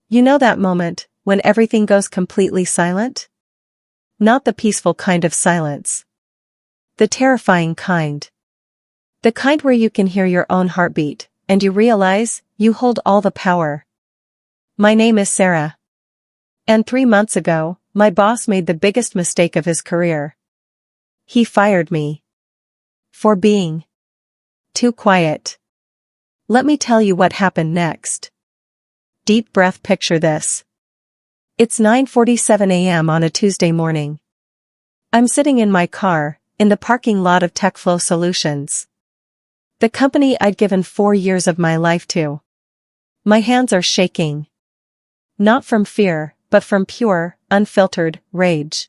You know that moment, when everything goes completely silent? Not the peaceful kind of silence. The terrifying kind. The kind where you can hear your own heartbeat, and you realize, you hold all the power. My name is Sarah. And 3 months ago, my boss made the biggest mistake of his career. He fired me. For being too quiet. Let me tell you what happened next. Deep breath, picture this. It's 9:47 a.m. on a Tuesday morning. I'm sitting in my car, in the parking lot of TechFlow Solutions. The company I'd given 4 years of my life to. My hands are shaking. Not from fear, but from pure, unfiltered rage.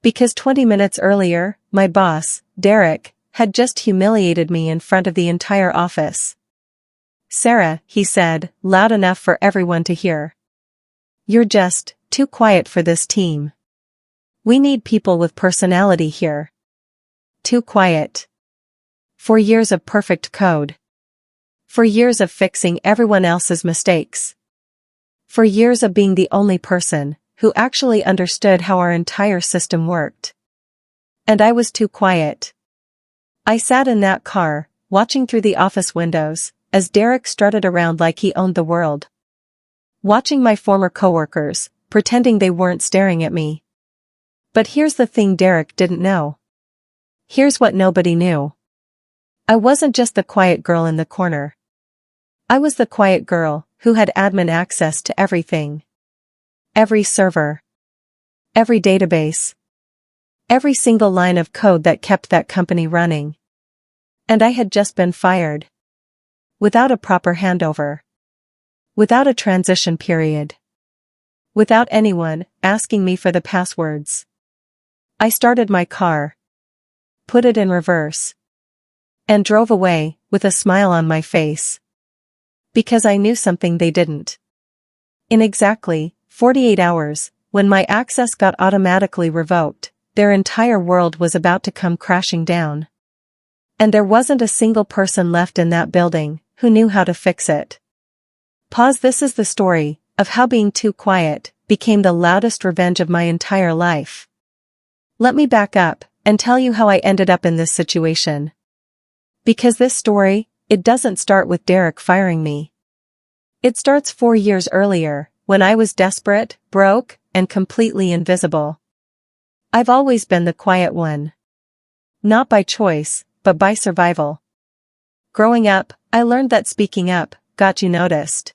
Because 20 minutes earlier, my boss, Derek, had just humiliated me in front of the entire office. "Sarah," he said, loud enough for everyone to hear. "You're just too quiet for this team. We need people with personality here." Too quiet. 4 years of perfect code. 4 years of fixing everyone else's mistakes. 4 years of being the only person who actually understood how our entire system worked. And I was too quiet. I sat in that car, watching through the office windows, as Derek strutted around like he owned the world. Watching my former coworkers, pretending they weren't staring at me. But here's the thing Derek didn't know. Here's what nobody knew. I wasn't just the quiet girl in the corner. I was the quiet girl who had admin access to everything. Every server. Every database. Every single line of code that kept that company running. And I had just been fired. Without a proper handover. Without a transition period. Without anyone asking me for the passwords. I started my car. Put it in reverse. And drove away, with a smile on my face. Because I knew something they didn't. In exactly 48 hours, when my access got automatically revoked, their entire world was about to come crashing down. And there wasn't a single person left in that building who knew how to fix it. Pause. This is the story of how being too quiet became the loudest revenge of my entire life. Let me back up and tell you how I ended up in this situation. Because this story, it doesn't start with Derek firing me. It starts 4 years earlier, when I was desperate, broke, and completely invisible. I've always been the quiet one. Not by choice, but by survival. Growing up, I learned that speaking up got you noticed.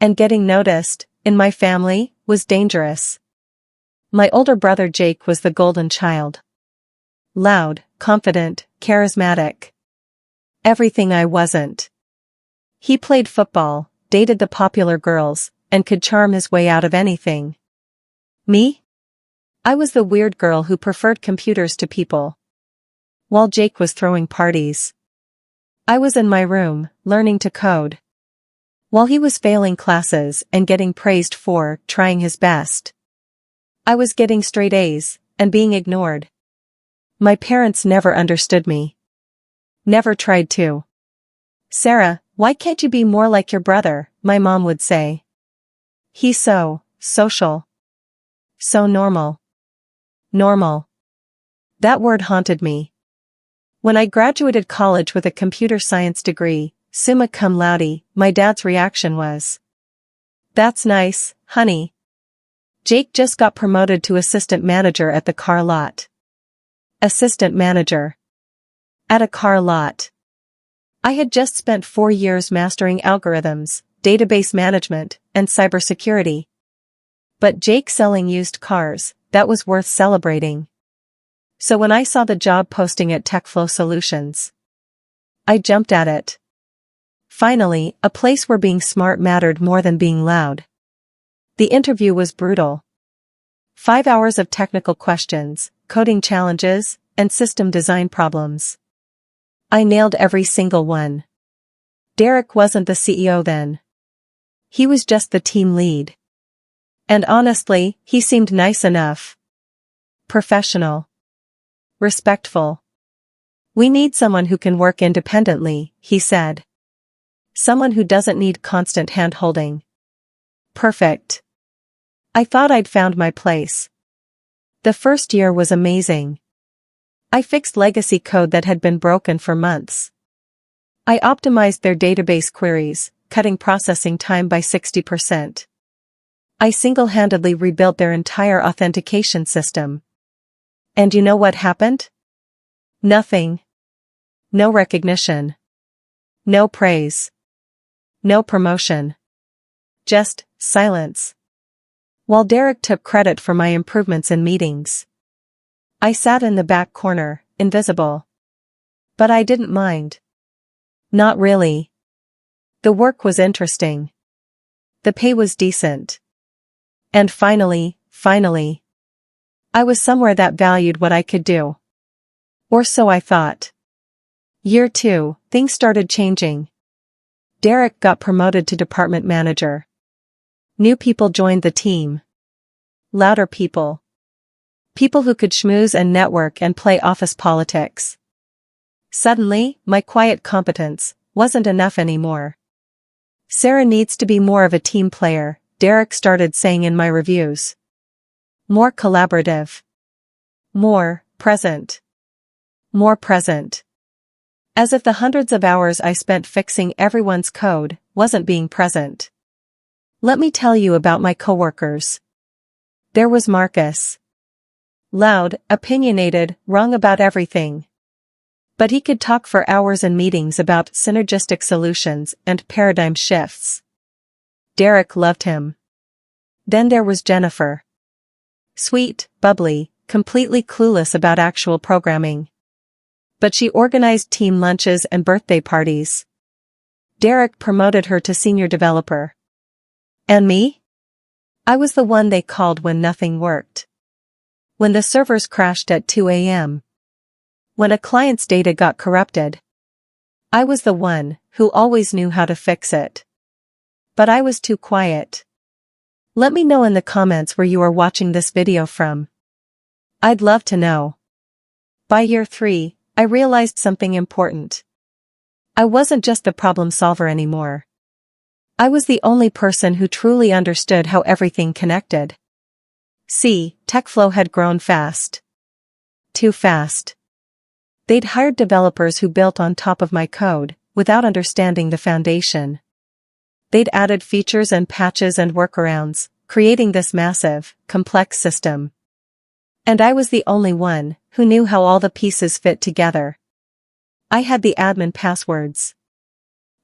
And getting noticed, in my family, was dangerous. My older brother Jake was the golden child. Loud, confident, charismatic. Everything I wasn't. He played football, dated the popular girls, and could charm his way out of anything. Me? I was the weird girl who preferred computers to people. While Jake was throwing parties. I was in my room, learning to code. While he was failing classes and getting praised for trying his best. I was getting straight A's, and being ignored. My parents never understood me. Never tried to. "Sarah, why can't you be more like your brother?" my mom would say. "He's so social. So normal." Normal. That word haunted me. When I graduated college with a computer science degree, summa cum laude, my dad's reaction was, "That's nice, honey." Jake just got promoted to assistant manager at the car lot. Assistant manager. At a car lot. I had just spent 4 years mastering algorithms, database management, and cybersecurity. But Jake selling used cars, that was worth celebrating. So when I saw the job posting at TechFlow Solutions, I jumped at it. Finally, a place where being smart mattered more than being loud. The interview was brutal. 5 hours of technical questions, coding challenges, and system design problems. I nailed every single one. Derek wasn't the CEO then. He was just the team lead. And honestly, he seemed nice enough. Professional. Respectful. "We need someone who can work independently," he said. "Someone who doesn't need constant hand-holding." Perfect. I thought I'd found my place. The first year was amazing. I fixed legacy code that had been broken for months. I optimized their database queries, cutting processing time by 60%. I single-handedly rebuilt their entire authentication system. And you know what happened? Nothing. No recognition. No praise. No promotion. Just silence. While Derek took credit for my improvements in meetings, I sat in the back corner, invisible. But I didn't mind. Not really. The work was interesting. The pay was decent. And finally, I was somewhere that valued what I could do. Or so I thought. Year 2, things started changing. Derek got promoted to department manager. New people joined the team. Louder people. People who could schmooze and network and play office politics. Suddenly, my quiet competence wasn't enough anymore. Sarah needs to be more of a team player, Derek started saying in my reviews. More collaborative. More present. More present. As if the hundreds of hours I spent fixing everyone's code wasn't being present. Let me tell you about my coworkers. There was Marcus. Loud, opinionated, wrong about everything. But he could talk for hours in meetings about synergistic solutions and paradigm shifts. Derek loved him. Then there was Jennifer. Sweet, bubbly, completely clueless about actual programming. But she organized team lunches and birthday parties. Derek promoted her to senior developer. And me? I was the one they called when nothing worked. When the servers crashed at 2 a.m. When a client's data got corrupted. I was the one who always knew how to fix it. But I was too quiet. Let me know in the comments where you are watching this video from. I'd love to know. By year 3, I realized something important. I wasn't just the problem solver anymore. I was the only person who truly understood how everything connected. See, TechFlow had grown fast. Too fast. They'd hired developers who built on top of my code, without understanding the foundation. They'd added features and patches and workarounds, creating this massive, complex system. And I was the only one who knew how all the pieces fit together. I had the admin passwords.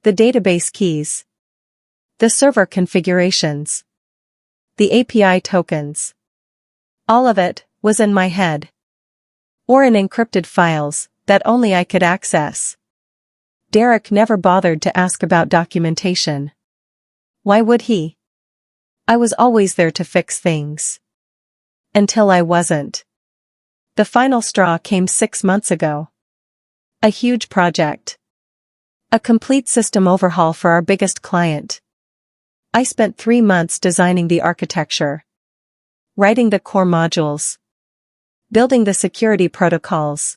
The database keys. The server configurations. The API tokens. All of it was in my head. Or in encrypted files that only I could access. Derek never bothered to ask about documentation. Why would he? I was always there to fix things. Until I wasn't. The final straw came 6 months ago. A huge project. A complete system overhaul for our biggest client. I spent 3 months designing the architecture. Writing the core modules. Building the security protocols.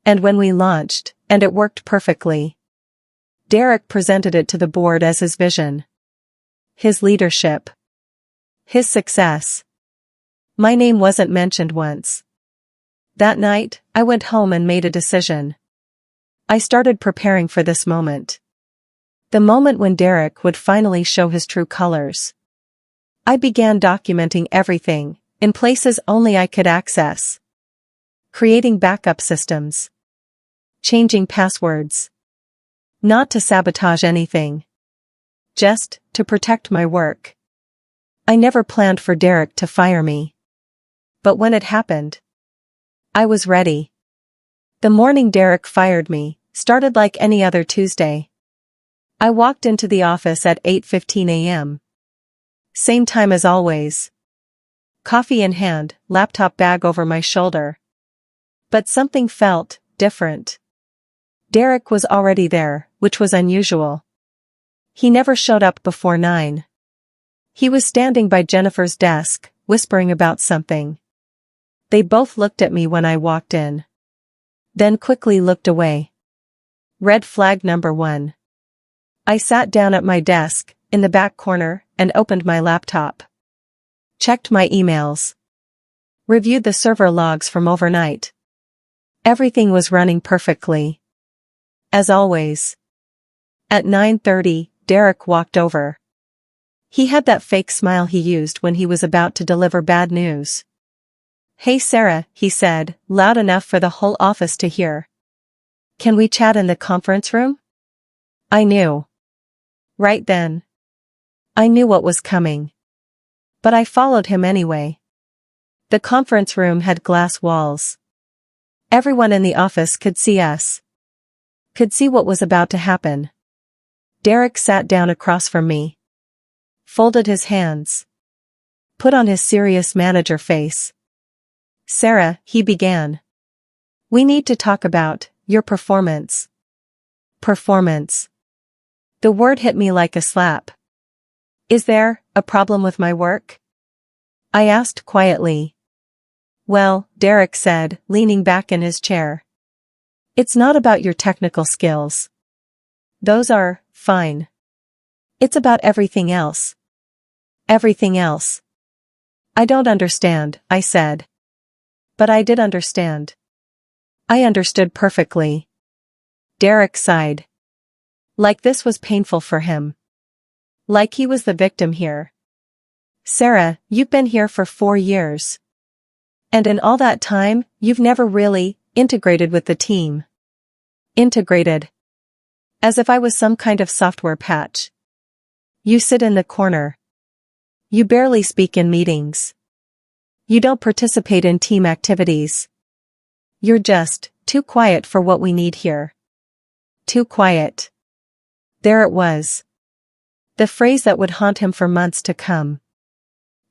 And when we launched, and it worked perfectly. Derek presented it to the board as his vision. His leadership. His success. My name wasn't mentioned once. That night, I went home and made a decision. I started preparing for this moment. The moment when Derek would finally show his true colors. I began documenting everything, in places only I could access. Creating backup systems. Changing passwords. Not to sabotage anything. Just to protect my work. I never planned for Derek to fire me. But when it happened, I was ready. The morning Derek fired me started like any other Tuesday. I walked into the office at 8:15 a.m. Same time as always. Coffee in hand, laptop bag over my shoulder. But something felt different. Derek was already there, which was unusual. He never showed up before 9. He was standing by Jennifer's desk, whispering about something. They both looked at me when I walked in. Then quickly looked away. Red flag number 1. I sat down at my desk, in the back corner, and opened my laptop. Checked my emails. Reviewed the server logs from overnight. Everything was running perfectly. As always. At 9:30, Derek walked over. He had that fake smile he used when he was about to deliver bad news. "Hey Sarah," he said, loud enough for the whole office to hear. "Can we chat in the conference room?" I knew. Right then. I knew what was coming. But I followed him anyway. The conference room had glass walls. Everyone in the office could see us. Could see what was about to happen. Derek sat down across from me. Folded his hands. Put on his serious manager face. "Sarah," he began. "We need to talk about your performance." Performance. The word hit me like a slap. "Is there a problem with my work?" I asked quietly. "Well," Derek said, leaning back in his chair. "It's not about your technical skills. Those are fine. It's about everything else." Everything else. "I don't understand," I said. But I did understand. I understood perfectly. Derek sighed. Like this was painful for him. Like he was the victim here. "Sarah, you've been here for 4 years. And in all that time, you've never really integrated with the team." Integrated. As if I was some kind of software patch. "You sit in the corner. You barely speak in meetings. You don't participate in team activities. You're just too quiet for what we need here." Too quiet. There it was. The phrase that would haunt him for months to come.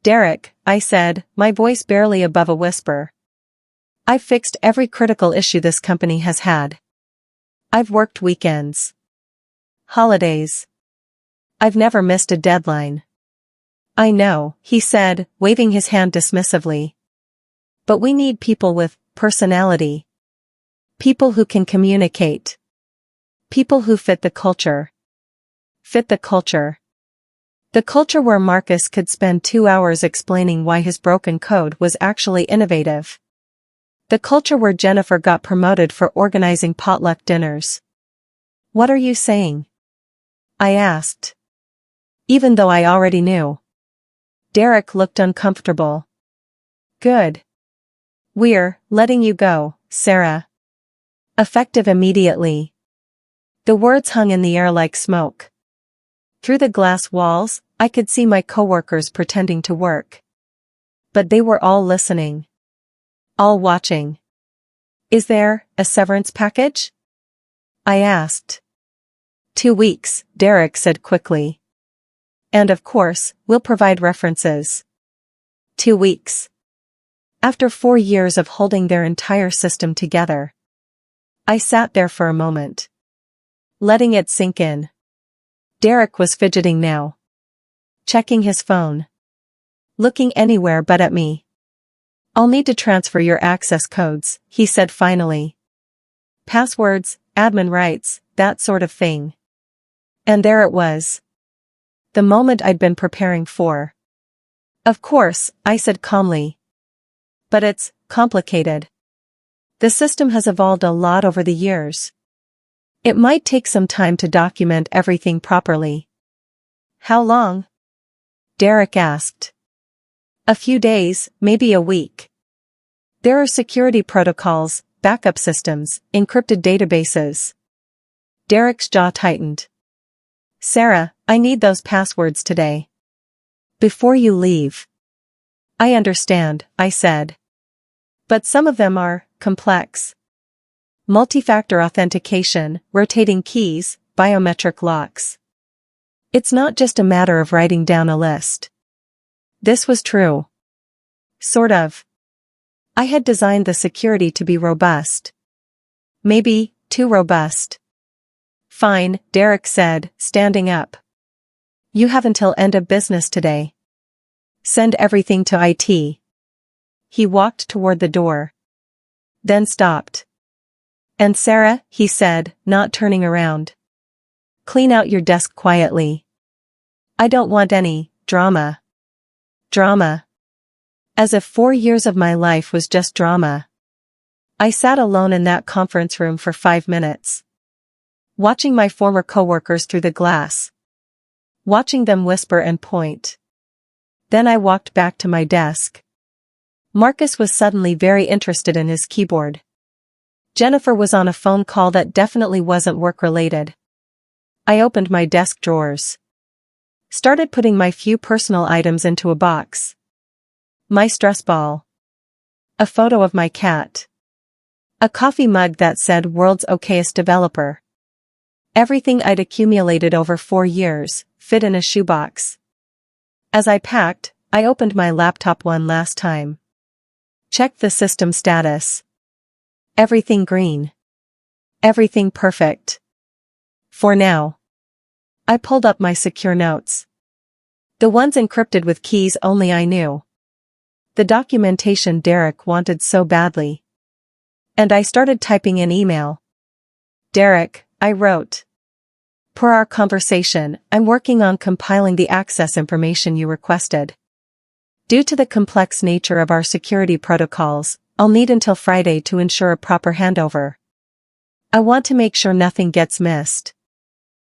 "Derek," I said, my voice barely above a whisper. "I've fixed every critical issue this company has had. I've worked weekends. Holidays. I've never missed a deadline." "I know," he said, waving his hand dismissively. "But we need people with personality. People who can communicate. People who fit the culture." Fit the culture. The culture where Marcus could spend 2 hours explaining why his broken code was actually innovative. The culture where Jennifer got promoted for organizing potluck dinners. "What are you saying?" I asked. Even though I already knew. Derek looked uncomfortable. "Good. We're letting you go, Sarah. Effective immediately." The words hung in the air like smoke. Through the glass walls, I could see my coworkers pretending to work. But they were all listening. All watching. "Is there a severance package?" I asked. 2 weeks, Derek said quickly. "And of course, we'll provide references." 2 weeks. After 4 years of holding their entire system together. I sat there for a moment. Letting it sink in. Derek was fidgeting now. Checking his phone. Looking anywhere but at me. "I'll need to transfer your access codes," he said finally. "Passwords, admin rights, that sort of thing." And there it was. The moment I'd been preparing for. "Of course," I said calmly. "But it's complicated. The system has evolved a lot over the years. It might take some time to document everything properly." "How long?" Derek asked. "A few days, maybe a week. There are security protocols, backup systems, encrypted databases." Derek's jaw tightened. "Sarah, I need those passwords today. Before you leave." "I understand," I said. "But some of them are complex. Multi-factor authentication, rotating keys, biometric locks. It's not just a matter of writing down a list." This was true. Sort of. I had designed the security to be robust. Maybe too robust. "Fine," Derek said, standing up. "You have until end of business today. Send everything to IT." He walked toward the door. Then stopped. "And Sarah," he said, not turning around. "Clean out your desk quietly. I don't want any drama. Drama. As if 4 years of my life was just drama. I sat alone in that conference room for 5 minutes. Watching my former coworkers through the glass. Watching them whisper and point. Then I walked back to my desk. Marcus was suddenly very interested in his keyboard. Jennifer was on a phone call that definitely wasn't work-related. I opened my desk drawers. Started putting my few personal items into a box. My stress ball. A photo of my cat. A coffee mug that said "World's Okayest Developer." Everything I'd accumulated over 4 years fit in a shoebox. As I packed, I opened my laptop one last time. Checked the system status. Everything green. Everything perfect. For now. I pulled up my secure notes. The ones encrypted with keys only I knew. The documentation Derek wanted so badly. And I started typing an email. Derek, I wrote. Per our conversation, I'm working on compiling the access information you requested. Due to the complex nature of our security protocols, I'll need until Friday to ensure a proper handover. I want to make sure nothing gets missed.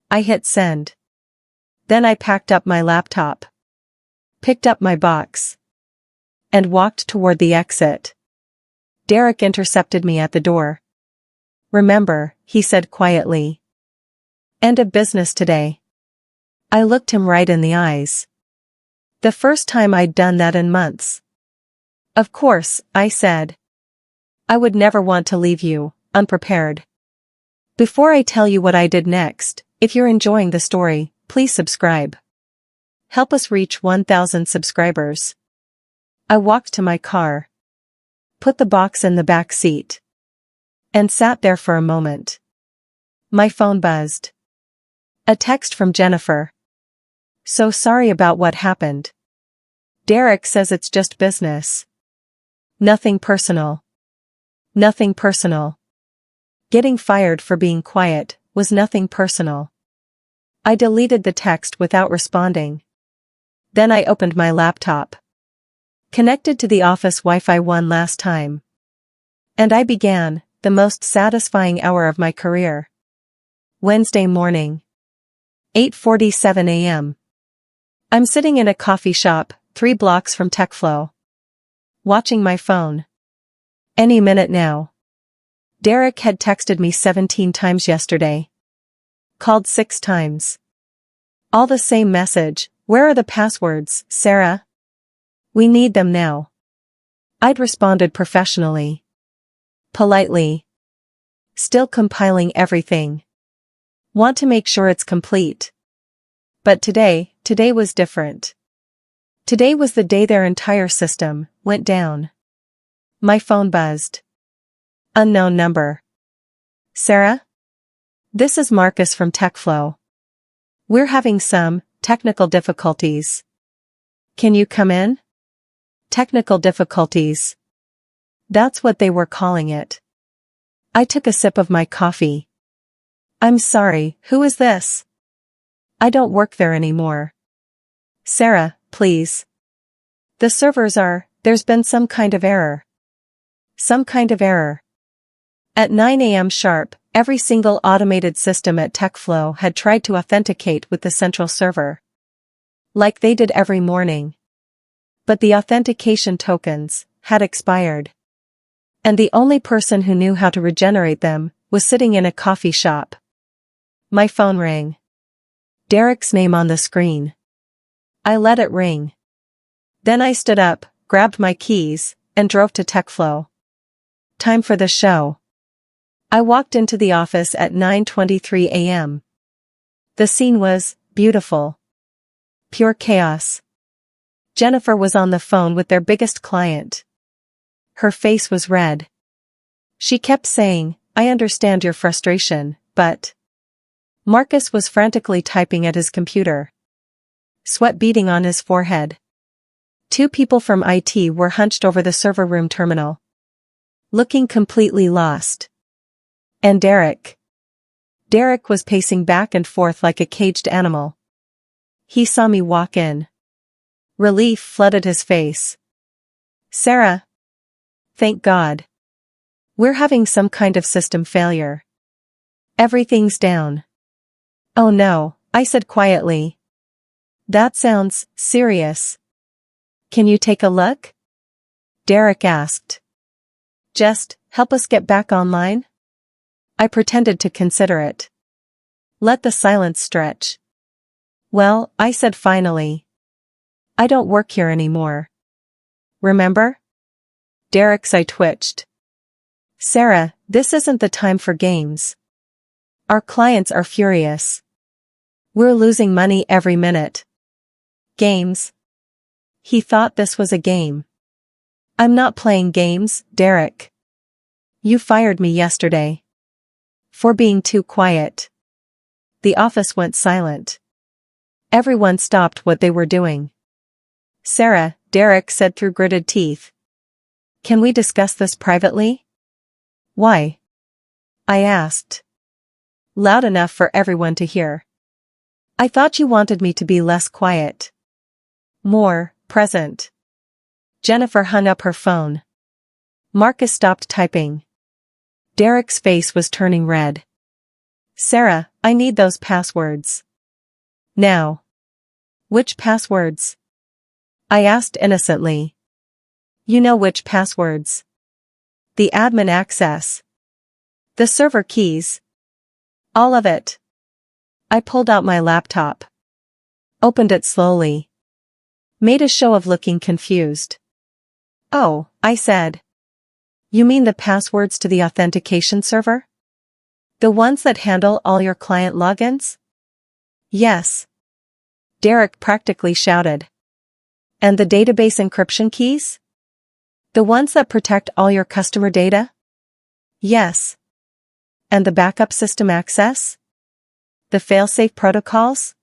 I hit send. Then I packed up my laptop. Picked up my box. And walked toward the exit. Derek intercepted me at the door. Remember, he said quietly. End of business today. I looked him right in the eyes. The first time I'd done that in months. Of course, I said. I would never want to leave you unprepared. Before I tell you what I did next, if you're enjoying the story, please subscribe. Help us reach 1,000 subscribers. I walked to my car. Put the box in the back seat. And sat there for a moment. My phone buzzed. A text from Jennifer. So sorry about what happened. Derek says it's just business. Nothing personal. Nothing personal. Getting fired for being quiet was nothing personal. I deleted the text without responding. Then I opened my laptop. Connected to the office Wi-Fi one last time. And I began the most satisfying hour of my career. Wednesday morning. 8:47 a.m. I'm sitting in a coffee shop, 3 blocks from TechFlow. Watching my phone. Any minute now. Derek had texted me 17 times yesterday. Called 6 times. All the same message, where are the passwords, Sarah? We need them now. I'd responded professionally. Politely. Still compiling everything. Want to make sure it's complete. But today was different. Today was the day their entire system went down. My phone buzzed. Unknown number. Sarah? This is Marcus from TechFlow. We're having some technical difficulties. Can you come in? Technical difficulties. That's what they were calling it. I took a sip of my coffee. I'm sorry, who is this? I don't work there anymore. Sarah, please. The servers there's been some kind of error. Some kind of error. At 9 a.m. sharp, every single automated system at TechFlow had tried to authenticate with the central server. Like they did every morning. But the authentication tokens had expired. And the only person who knew how to regenerate them was sitting in a coffee shop. My phone rang. Derek's name on the screen. I let it ring. Then I stood up, grabbed my keys, and drove to TechFlow. Time for the show. I walked into the office at 9:23 a.m. The scene was beautiful. Pure chaos. Jennifer was on the phone with their biggest client. Her face was red. She kept saying, I understand your frustration, but... Marcus was frantically typing at his computer. Sweat beading on his forehead. 2 people from IT were hunched over the server room terminal. Looking completely lost. And Derek. Derek was pacing back and forth like a caged animal. He saw me walk in. Relief flooded his face. Sarah. Thank God. We're having some kind of system failure. Everything's down. Oh no, I said quietly. That sounds serious. Can you take a look? Derek asked. Just help us get back online? I pretended to consider it. Let the silence stretch. Well, I said finally. I don't work here anymore. Remember? Derek's eye twitched. Sarah, this isn't the time for games. Our clients are furious. We're losing money every minute. Games? He thought this was a game. I'm not playing games, Derek. You fired me yesterday. For being too quiet. The office went silent. Everyone stopped what they were doing. Sarah, Derek said through gritted teeth. Can we discuss this privately? Why? I asked. Loud enough for everyone to hear. I thought you wanted me to be less quiet. More present. Jennifer hung up her phone. Marcus stopped typing. Derek's face was turning red. Sarah, I need those passwords. Now. Which passwords? I asked innocently. You know which passwords. The admin access. The server keys. All of it. I pulled out my laptop. Opened it slowly. Made a show of looking confused. Oh, I said. You mean the passwords to the authentication server? The ones that handle all your client logins? Yes. Derek practically shouted. And the database encryption keys? The ones that protect all your customer data? Yes. And the backup system access? The fail-safe protocols?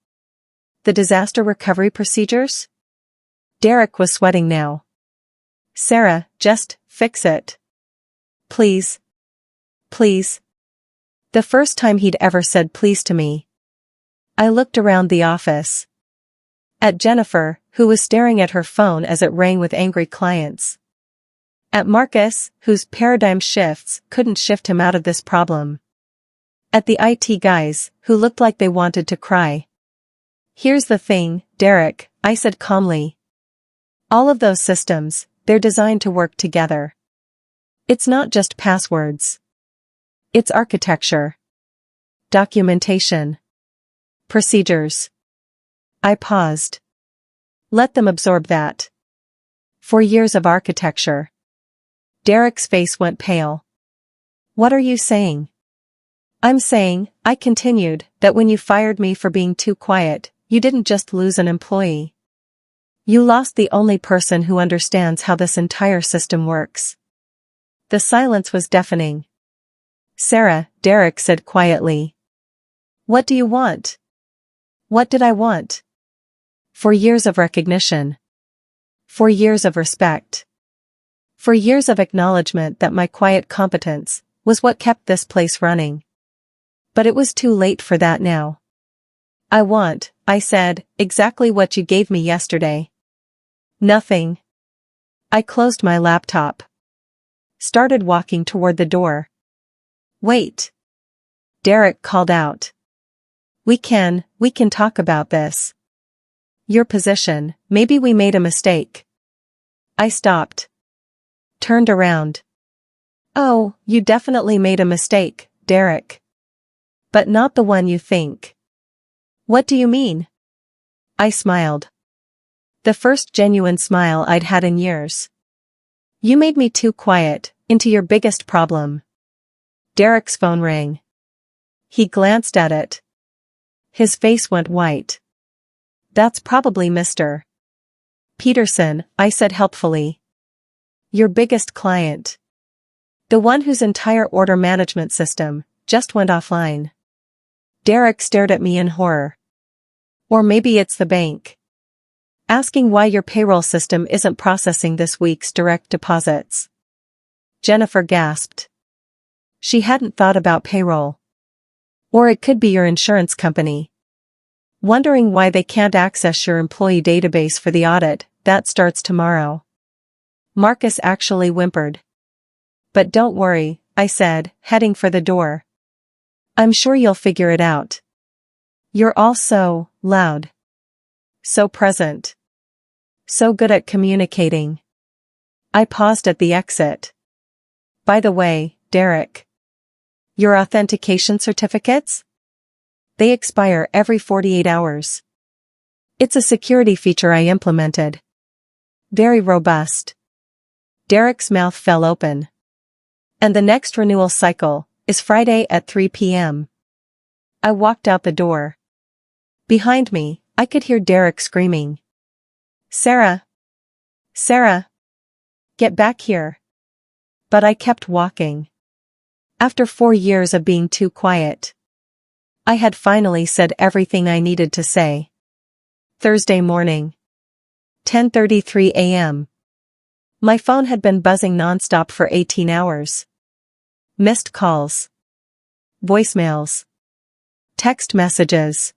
The disaster recovery procedures? Derek was sweating now. Sarah, just fix it. Please. Please. The first time he'd ever said please to me. I looked around the office. At Jennifer, who was staring at her phone as it rang with angry clients. At Marcus, whose paradigm shifts couldn't shift him out of this problem. At the IT guys, who looked like they wanted to cry. Here's the thing, Derek, I said calmly. All of those systems, they're designed to work together. It's not just passwords. It's architecture. Documentation. Procedures. I paused. Let them absorb that. 4 years of architecture. Derek's face went pale. What are you saying? I'm saying, I continued, that when you fired me for being too quiet, you didn't just lose an employee. You lost the only person who understands how this entire system works. The silence was deafening. Sarah, Derek said quietly. What do you want? What did I want? 4 years of recognition. 4 years of respect. 4 years of acknowledgement that my quiet competence was what kept this place running. But it was too late for that now. I want, I said, exactly what you gave me yesterday. Nothing. I closed my laptop. Started walking toward the door. Wait. Derek called out. We can talk about this. Your position, maybe we made a mistake. I stopped. Turned around. Oh, you definitely made a mistake, Derek. But not the one you think. What do you mean? I smiled. The first genuine smile I'd had in years. You made me too quiet, into your biggest problem. Derek's phone rang. He glanced at it. His face went white. That's probably Mr. Peterson, I said helpfully. Your biggest client. The one whose entire order management system just went offline. Derek stared at me in horror. Or maybe it's the bank. Asking why your payroll system isn't processing this week's direct deposits. Jennifer gasped. She hadn't thought about payroll. Or it could be your insurance company. Wondering why they can't access your employee database for the audit that starts tomorrow. Marcus actually whimpered. But don't worry, I said, heading for the door. I'm sure you'll figure it out. You're all so loud. So present. So good at communicating. I paused at the exit. By the way, Derek. Your authentication certificates? They expire every 48 hours. It's a security feature I implemented. Very robust. Derek's mouth fell open. And the next renewal cycle is Friday at 3 p.m. I walked out the door. Behind me, I could hear Derek screaming. Sarah! Sarah! Get back here! But I kept walking. After 4 years of being too quiet, I had finally said everything I needed to say. Thursday morning. 10:33 a.m. My phone had been buzzing nonstop for 18 hours. Missed calls. Voicemails. Text messages.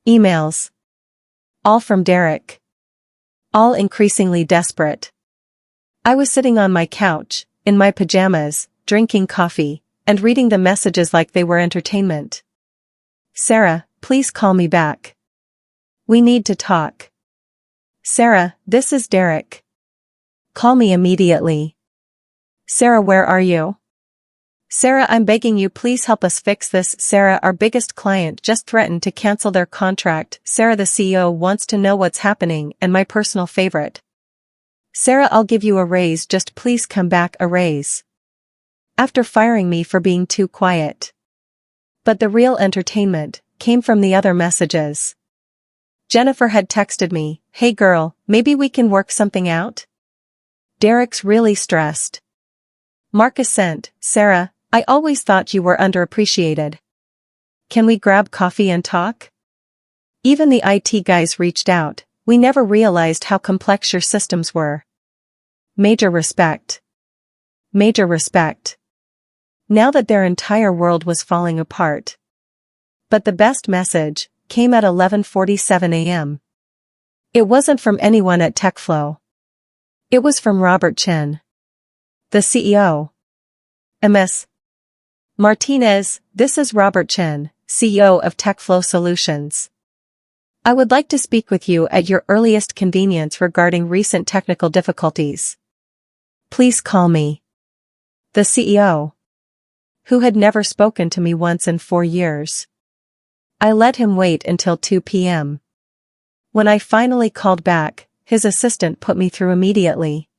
Emails. All from Derek. All increasingly desperate. I was sitting on my couch, in my pajamas, drinking coffee, and reading the messages like they were entertainment. Sarah, please call me back. We need to talk. Sarah, this is Derek. Call me immediately. Sarah, where are you? Sarah, I'm begging you, please help us fix this. Sarah, our biggest client just threatened to cancel their contract. Sarah, the CEO wants to know what's happening, and my personal favorite. Sarah, I'll give you a raise, just please come back, a raise. After firing me for being too quiet. But the real entertainment came from the other messages. Jennifer had texted me, hey girl, maybe we can work something out? Derek's really stressed. Marcus sent, Sarah, I always thought you were underappreciated. Can we grab coffee and talk? Even the IT guys reached out, we never realized how complex your systems were. Major respect. Major respect. Now that their entire world was falling apart. But the best message came at 11:47 a.m. It wasn't from anyone at TechFlow. It was from Robert Chen, the CEO. Ms. Martinez, this is Robert Chen, CEO of TechFlow Solutions. I would like to speak with you at your earliest convenience regarding recent technical difficulties. Please call me. The CEO, who had never spoken to me once in 4 years. I let him wait until 2 p.m. When I finally called back, his assistant put me through immediately.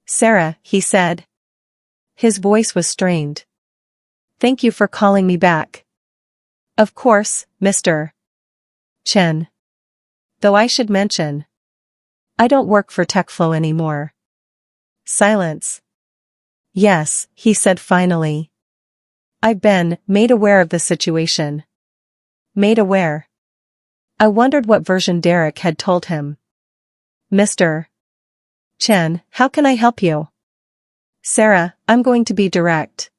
Sarah, he said. His voice was strained. Thank you for calling me back. Of course, Mr. Chen. Though I should mention, I don't work for TechFlow anymore. Silence. Yes, he said finally. I've been made aware of the situation. Made aware. I wondered what version Derek had told him. Mr. Chen, how can I help you? Sarah, I'm going to be direct.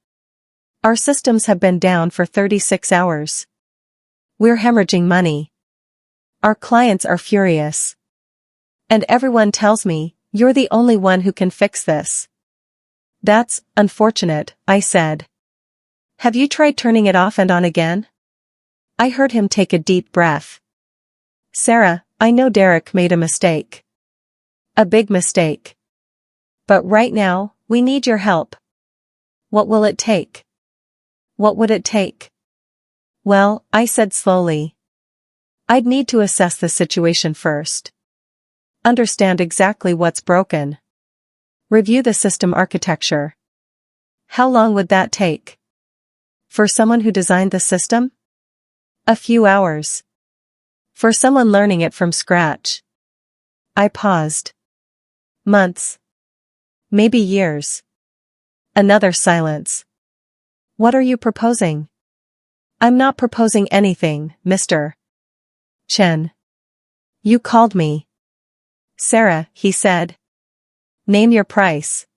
Our systems have been down for 36 hours. We're hemorrhaging money. Our clients are furious. And everyone tells me, you're the only one who can fix this. That's unfortunate, I said. Have you tried turning it off and on again? I heard him take a deep breath. Sarah, I know Derek made a mistake. A big mistake. But right now, we need your help. What will it take? What would it take? Well, I said slowly. I'd need to assess the situation first. Understand exactly what's broken. Review the system architecture. How long would that take? For someone who designed the system? A few hours. For someone learning it from scratch. I paused. Months. Maybe years. Another silence. What are you proposing? I'm not proposing anything, Mr. Chen. You called me. Sarah, he said. Name your price.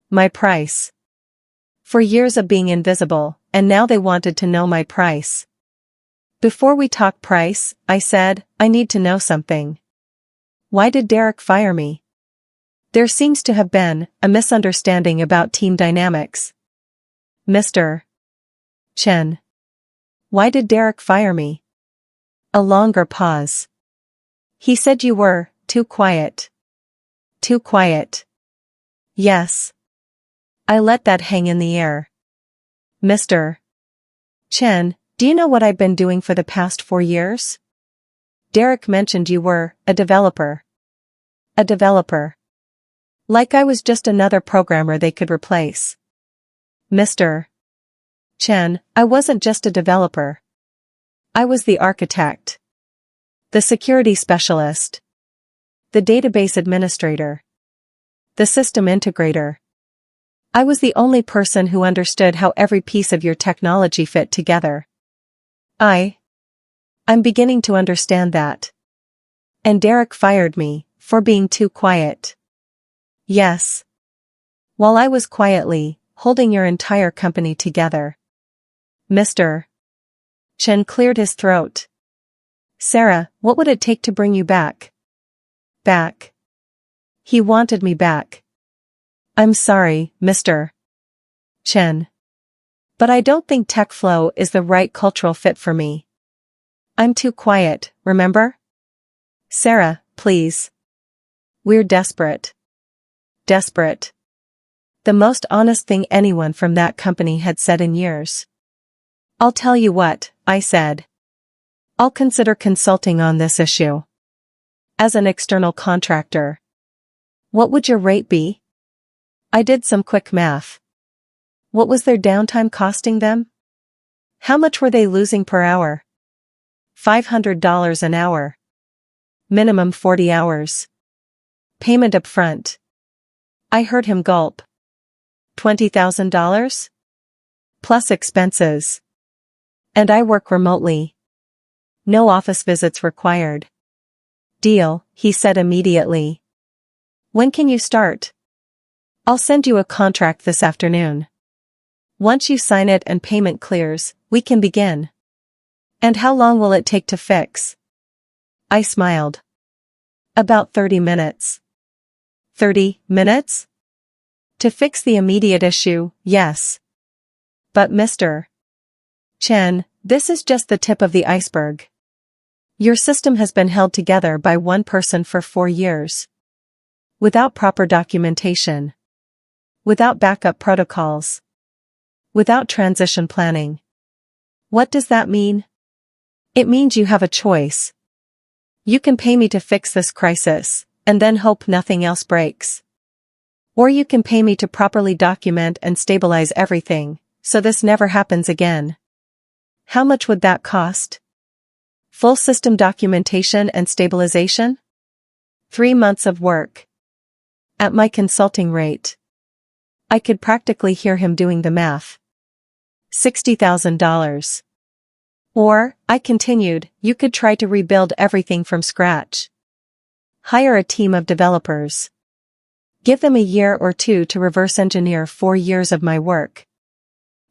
My price. For years of being invisible, and now they wanted to know my price. Before we talk price, I said, I need to know something. Why did Derek fire me? There seems to have been a misunderstanding about team dynamics. Mr. Chen. Why did Derek fire me? A longer pause. He said you were too quiet. Too quiet. Yes. I let that hang in the air. Mr. Chen, do you know what I've been doing for the past 4 years? Derek mentioned you were a developer. A developer. Like I was just another programmer they could replace. Mr. Chen, I wasn't just a developer. I was the architect. The security specialist. The database administrator. The system integrator. I was the only person who understood how every piece of your technology fit together. I'm beginning to understand that. And Derek fired me for being too quiet. Yes. While I was quietly holding your entire company together. Mr. Chen cleared his throat. Sarah, what would it take to bring you back? Back. He wanted me back. I'm sorry, Mr. Chen. But I don't think TechFlow is the right cultural fit for me. I'm too quiet, remember? Sarah, please. We're desperate. Desperate. The most honest thing anyone from that company had said in years. I'll tell you what, I said. I'll consider consulting on this issue. As an external contractor. What would your rate be? I did some quick math. What was their downtime costing them? How much were they losing per hour? $500 an hour. Minimum 40 hours. Payment up front. I heard him gulp. $20,000? Plus expenses. And I work remotely. No office visits required. Deal, he said immediately. When can you start? I'll send you a contract this afternoon. Once you sign it and payment clears, we can begin. And how long will it take to fix? I smiled. About 30 minutes. 30 minutes? To fix the immediate issue, yes. But Mr. Chen, this is just the tip of the iceberg. Your system has been held together by one person for 4 years. Without proper documentation. Without backup protocols. Without transition planning. What does that mean? It means you have a choice. You can pay me to fix this crisis, and then hope nothing else breaks. Or you can pay me to properly document and stabilize everything, so this never happens again. How much would that cost? Full system documentation and stabilization? 3 months of work. At my consulting rate. I could practically hear him doing the math. $60,000. Or, I continued, you could try to rebuild everything from scratch. Hire a team of developers. Give them a year or 2 to reverse engineer 4 years of my work.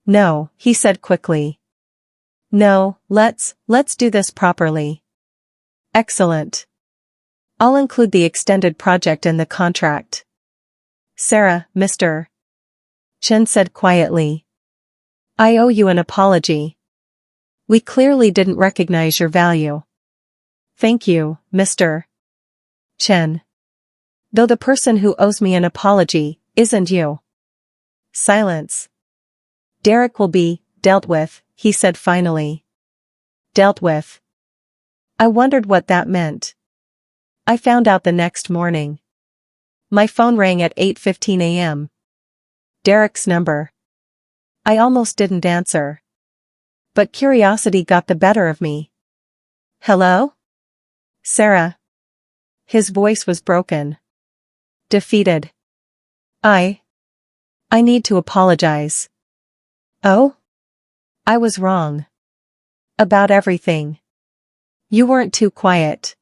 No, he said quickly. No, let's do this properly. Excellent. I'll include the extended project in the contract. Sarah, Mr. Chen said quietly. I owe you an apology. We clearly didn't recognize your value. Thank you, Mr. Chen. Though the person who owes me an apology isn't you. Silence. Derek will be dealt with, he said finally. Dealt with. I wondered what that meant. I found out the next morning. My phone rang at 8:15 a.m. Derek's number. I almost didn't answer. But curiosity got the better of me. Hello? Sarah. His voice was broken. Defeated. I need to apologize. Oh? I was wrong. About everything. You weren't too quiet.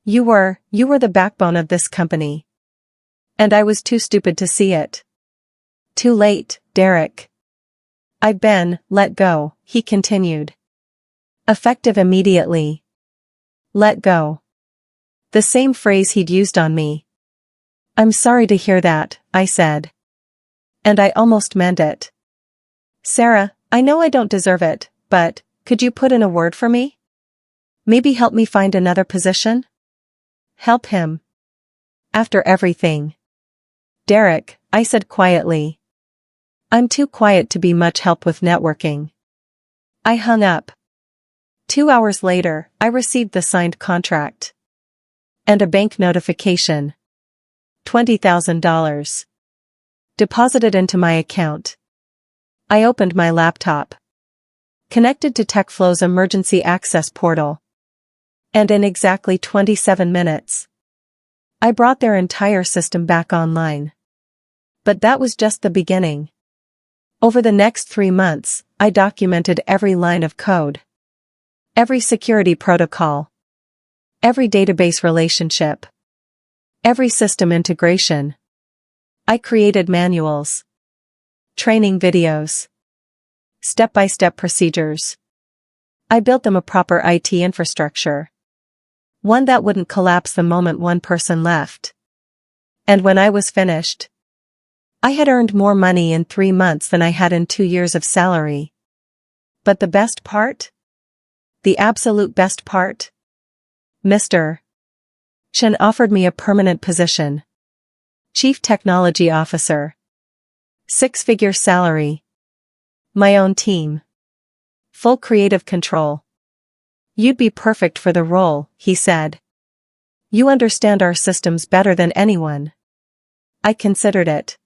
You were the backbone of this company. And I was too stupid to see it. Too late, Derek. I've been let go, he continued. Effective immediately. Let go. The same phrase he'd used on me. I'm sorry to hear that, I said. And I almost meant it. Sarah, I know I don't deserve it, but could you put in a word for me? Maybe help me find another position? Help him. After everything. Derek, I said quietly. I'm too quiet to be much help with networking. I hung up. 2 hours later, I received the signed contract. And a bank notification. $20,000. Deposited into my account. I opened my laptop. Connected to TechFlow's emergency access portal. And in exactly 27 minutes, I brought their entire system back online. But that was just the beginning. Over the next 3 months, I documented every line of code. Every security protocol. Every database relationship. Every system integration. I created manuals. Training videos. Step-by-step procedures. I built them a proper IT infrastructure. One that wouldn't collapse the moment one person left. And when I was finished, I had earned more money in 3 months than I had in 2 years of salary. But the best part? The absolute best part? Mr. Chen offered me a permanent position. Chief Technology Officer. 6-figure salary. My own team. Full creative control. You'd be perfect for the role, he said. You understand our systems better than anyone. I considered it.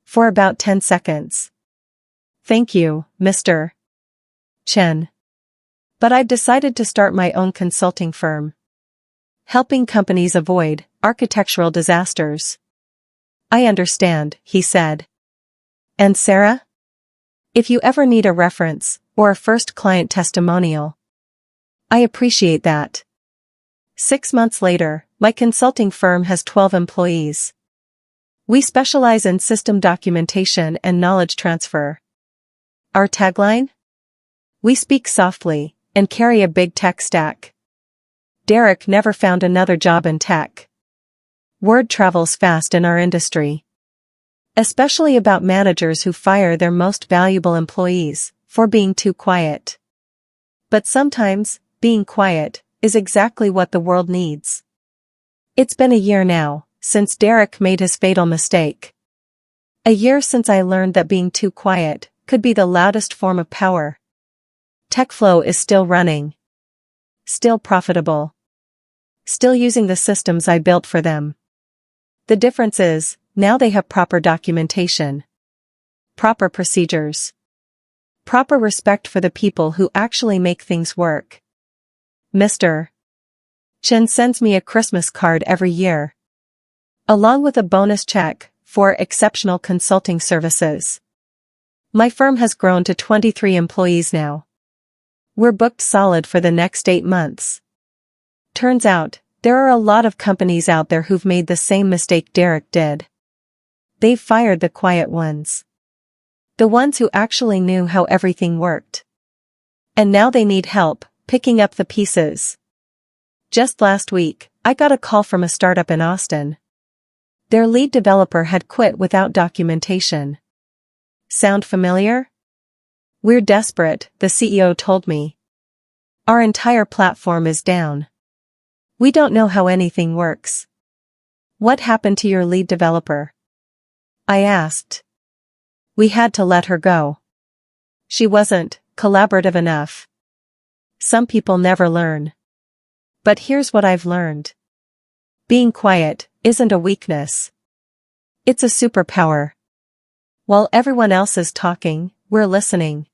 For about 10 seconds. Thank you, Mr. Chen. But I've decided to start my own consulting firm. Helping companies avoid architectural disasters. I understand, he said. And Sarah? If you ever need a reference, or a first client testimonial, I appreciate that. 6 months later, my consulting firm has 12 employees. We specialize in system documentation and knowledge transfer. Our tagline? We speak softly and carry a big tech stack. Derek never found another job in tech. Word travels fast in our industry. Especially about managers who fire their most valuable employees for being too quiet. But sometimes, being quiet is exactly what the world needs. It's been a year now since Derek made his fatal mistake. A year since I learned that being too quiet could be the loudest form of power. TechFlow is still running. Still profitable. Still using the systems I built for them. The difference is, now they have proper documentation. Proper procedures. Proper respect for the people who actually make things work. Mr. Chen sends me a Christmas card every year. Along with a bonus check for exceptional consulting services. My firm has grown to 23 employees now. We're booked solid for the next 8 months. Turns out, there are a lot of companies out there who've made the same mistake Derek did. They've fired the quiet ones. The ones who actually knew how everything worked. And now they need help picking up the pieces. Just last week, I got a call from a startup in Austin. Their lead developer had quit without documentation. Sound familiar? We're desperate, the CEO told me. Our entire platform is down. We don't know how anything works. What happened to your lead developer? I asked. We had to let her go. She wasn't collaborative enough. Some people never learn. But here's what I've learned. Being quiet isn't a weakness. It's a superpower. While everyone else is talking, we're listening.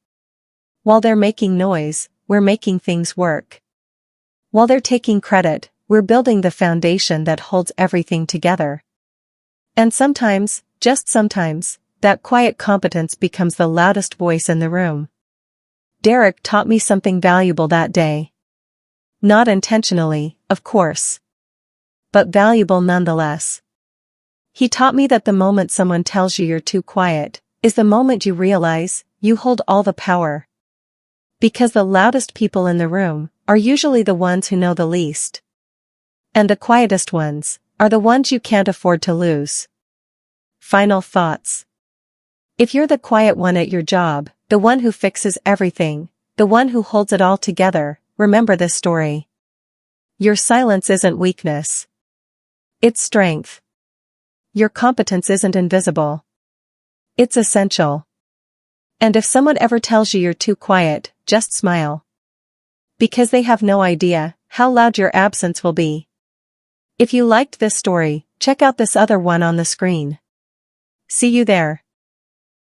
While they're making noise, we're making things work. While they're taking credit, we're building the foundation that holds everything together. And sometimes, just sometimes, that quiet competence becomes the loudest voice in the room. Derek taught me something valuable that day. Not intentionally, of course. But valuable nonetheless. He taught me that the moment someone tells you you're too quiet, is the moment you realize you hold all the power. Because the loudest people in the room are usually the ones who know the least. And the quietest ones are the ones you can't afford to lose. Final thoughts. If you're the quiet one at your job, the one who fixes everything, the one who holds it all together, remember this story. Your silence isn't weakness. It's strength. Your competence isn't invisible. It's essential. And if someone ever tells you you're too quiet, just smile. Because they have no idea how loud your absence will be. If you liked this story, check out this other one on the screen. See you there.